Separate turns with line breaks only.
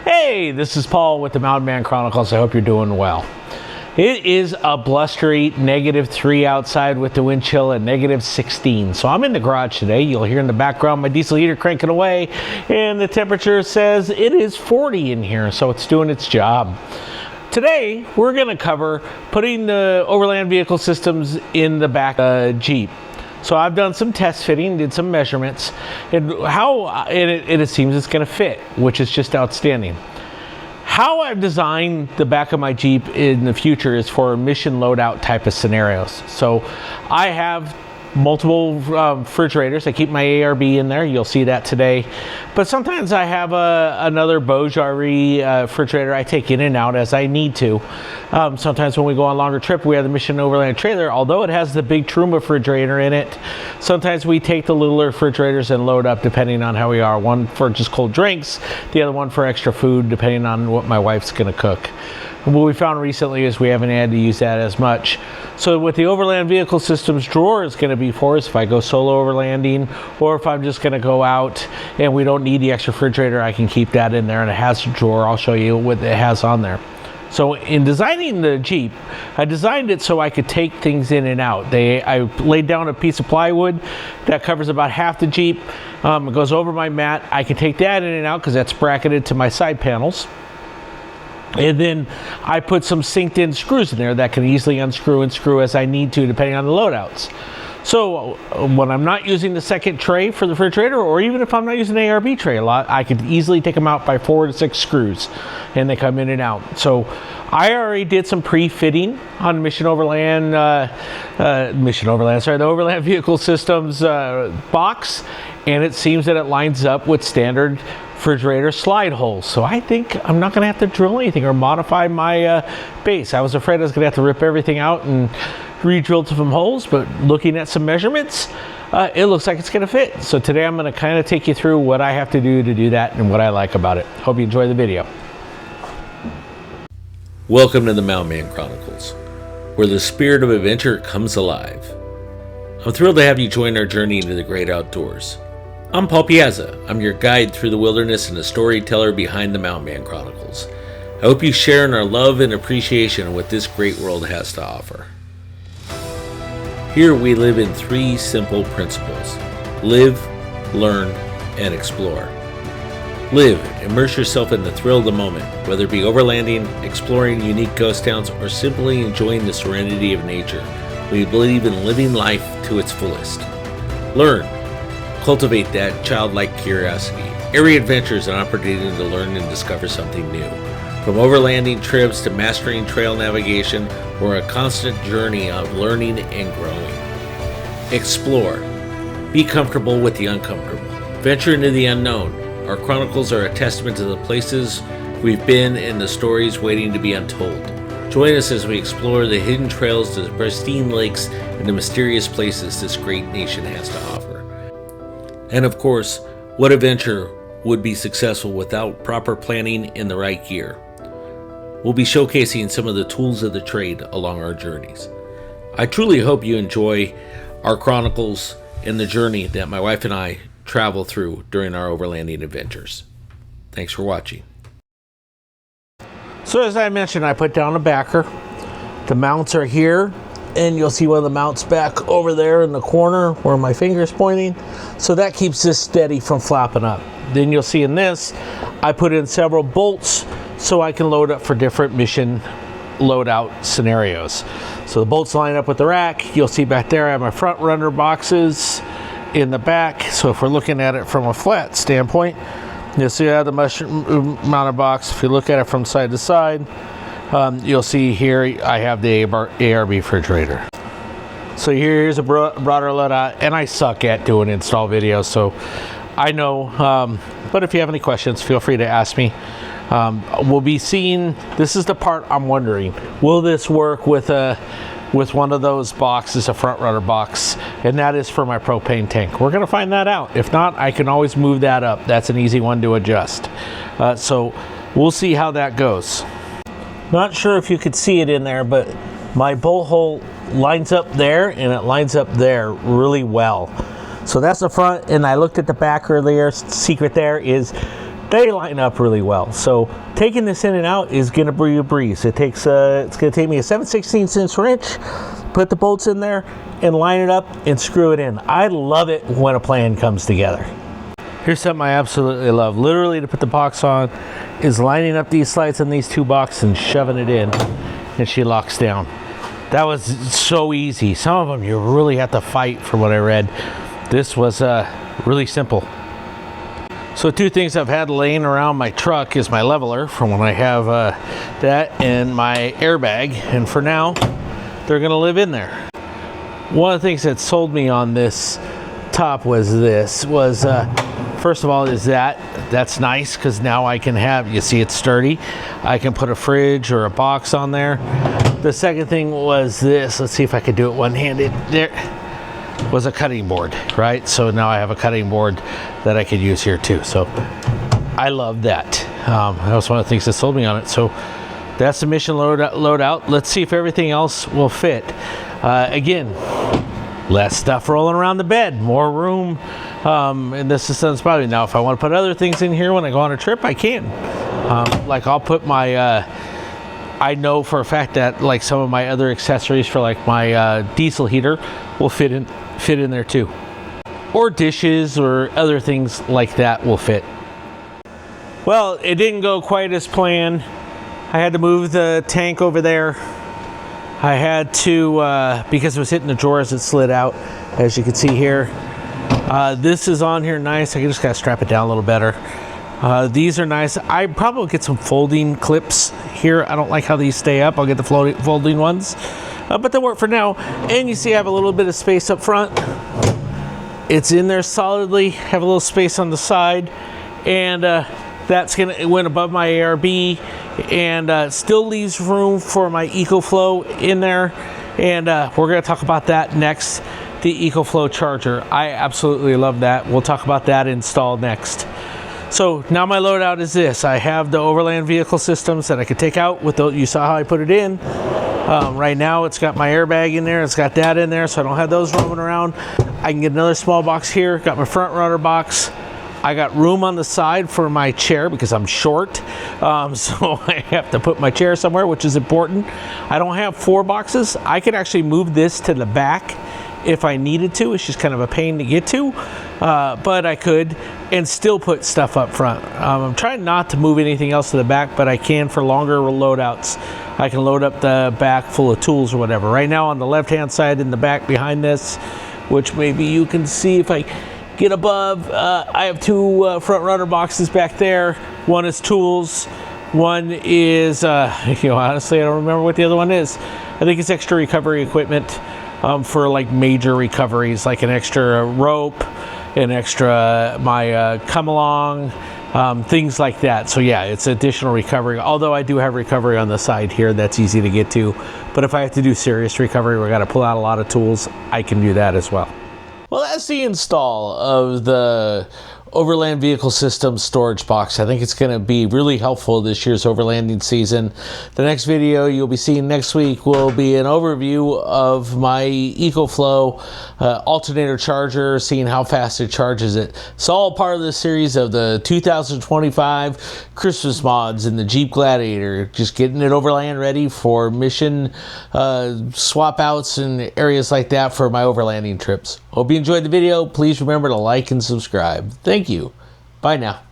Hey, this is Paul with the Mountain Man Chronicles. I hope you're doing well. It is a blustery -3 outside with the wind chill at -16. So I'm in the garage today. You'll hear in the background my diesel heater cranking away, and the temperature says it is 40 in here, so it's doing its job. Today, we're going to cover putting the Overland Vehicle Systems in the back Jeep. So I've done some test fitting, did some measurements, and it seems it's going to fit, which is just outstanding. How I've designed the back of my Jeep in the future is for mission loadout type of scenarios. So I have multiple refrigerators. I keep my ARB in there. You'll see that today. But sometimes I have another Bose refrigerator I take in and out as I need to. Sometimes when we go on a longer trip, we have the Mission Overland trailer. Although it has the big Truma refrigerator in it, sometimes we take the littler refrigerators and load up depending on how we are. One for just cold drinks, the other one for extra food depending on what my wife's going to cook. And what we found recently is we haven't had to use that as much. So what the Overland Vehicle Systems drawer is going to be for is if I go solo overlanding, or if I'm just going to go out and we don't need the extra refrigerator, I can keep that in there, and it has a drawer. I'll show you what it has on there. So in designing the Jeep, I designed it so I could take things in and out. I laid down a piece of plywood that covers about half the Jeep. It goes over my mat. I can take that in and out because that's bracketed to my side panels. And then I put some synced in screws in there that can easily unscrew and screw as I need to depending on the loadouts. So when I'm not using the second tray for the refrigerator, or even if I'm not using the ARB tray a lot, I could easily take them out by 4 to 6 screws and they come in and out. So I already did some pre-fitting on the Overland Vehicle Systems box, and it seems that it lines up with standard refrigerator slide holes. So I think I'm not going to have to drill anything or modify my base. I was afraid I was going to have to rip everything out and re-drill some holes, but looking at some measurements, it looks like it's going to fit. So today I'm going to kind of take you through what I have to do that and what I like about it. Hope you enjoy the video.
Welcome to the Mountain Man Chronicles, where the spirit of adventure comes alive. I'm thrilled to have you join our journey into the great outdoors. I'm Paul Piazza. I'm your guide through the wilderness and the storyteller behind the Mountain Man Chronicles. I hope you share in our love and appreciation of what this great world has to offer. Here we live in 3 simple principles: live, learn, and explore. Live, immerse yourself in the thrill of the moment, whether it be overlanding, exploring unique ghost towns, or simply enjoying the serenity of nature. We believe in living life to its fullest. Learn. Cultivate that childlike curiosity. Every adventure is an opportunity to learn and discover something new. From overlanding trips to mastering trail navigation, we're a constant journey of learning and growing. Explore. Be comfortable with the uncomfortable. Venture into the unknown. Our chronicles are a testament to the places we've been and the stories waiting to be untold. Join us as we explore the hidden trails, the pristine lakes, and the mysterious places this great nation has to offer. And of course, what adventure would be successful without proper planning and the right gear? We'll be showcasing some of the tools of the trade along our journeys. I truly hope you enjoy our chronicles and the journey that my wife and I travel through during our overlanding adventures. Thanks for watching.
So as I mentioned, I put down a backer. The mounts are here, and you'll see one of the mounts back over there in the corner where my finger's pointing. So that keeps this steady from flapping up. Then you'll see in this, I put in several bolts so I can load up for different mission loadout scenarios. So the bolts line up with the rack. You'll see back there I have my front runner boxes in the back. So if we're looking at it from a flat standpoint, you'll see I have the mounted box. If you look at it from side to side, you'll see here I have the ARB refrigerator. So here's a broader loadout, and I suck at doing install videos, so I know, but if you have any questions, feel free to ask me. We'll be seeing, this is the part I'm wondering, will this work with one of those boxes, a front runner box, and that is for my propane tank. We're gonna find that out. If not, I can always move that up. That's an easy one to adjust. So we'll see how that goes. Not sure if you could see it in there, but my bowl hole lines up there and it lines up there really well. So that's the front, and I looked at the back earlier. Secret there is they line up really well. So taking this in and out is going to be a breeze. It's going to take me a 7/16" wrench, put the bolts in there, and line it up and screw it in. I love it when a plan comes together. Here's something I absolutely love. Literally, to put the box on is lining up these slides on these two boxes and shoving it in, and she locks down. That was so easy. Some of them you really have to fight, from what I read. This was really simple. So two things I've had laying around my truck is my leveler from when I have that, and my airbag, and for now they're gonna live in there. One of the things that sold me on this top was first of all, is that's nice, because now I can have, you see it's sturdy, I can put a fridge or a box on there. The second thing was this, let's see if I could do it one-handed. There was a cutting board, right? So now I have a cutting board that I could use here too. So I love that. That was one of the things that sold me on it. So that's the mission load out. Let's see if everything else will fit. Again, less stuff rolling around the bed, more room. And this is probably, now if I want to put other things in here when I go on a trip, I can. Like I'll put my, I know for a fact that like some of my other accessories for like my diesel heater will fit in there too. Or dishes or other things like that will fit. Well, it didn't go quite as planned. I had to move the tank over there. I had to, because it was hitting the drawers, it slid out, as you can see here. This is on here nice. I just gotta strap it down a little better. These are nice. I probably will get some folding clips here. I don't like how these stay up. I'll get the folding ones, but they work for now. And you see I have a little bit of space up front. It's in there solidly. Have a little space on the side, and that's it went above my ARB, and still leaves room for my EcoFlow in there. And we're gonna talk about that next. The EcoFlow charger. I absolutely love that. We'll talk about that install next. So now my loadout is this. I have the Overland Vehicle Systems that I could take out with you saw how I put it in. Right now it's got my airbag in there. It's got that in there, so I don't have those roaming around. I can get another small box here. Got my front runner box. I got room on the side for my chair because I'm short. So I have to put my chair somewhere, which is important. I don't have 4 boxes. I could actually move this to the back if I needed to. It's just kind of a pain to get to, but I could, and still put stuff up front. I'm trying not to move anything else to the back, but I can for longer loadouts. I can load up the back full of tools or whatever. Right now on the left-hand side in the back behind this, which maybe you can see if I get above, I have 2 front runner boxes back there. One is tools. One is, honestly, I don't remember what the other one is. I think it's extra recovery equipment. For like major recoveries, like an extra rope, an extra come along, things like that. So yeah, it's additional recovery. Although I do have recovery on the side here, that's easy to get to. But if I have to do serious recovery, we got to pull out a lot of tools, I can do that as well. Well, that's the install of the Overland Vehicle Systems Storage Box. I think it's going to be really helpful this year's overlanding season. The next video you'll be seeing next week will be an overview of my EcoFlow alternator charger, seeing how fast it charges it. It's all part of the series of the 2025 Christmas mods in the Jeep Gladiator, just getting it overland ready for mission swap outs and areas like that for my overlanding trips. Hope you enjoyed the video. Please remember to like and subscribe. Thank you. Bye now.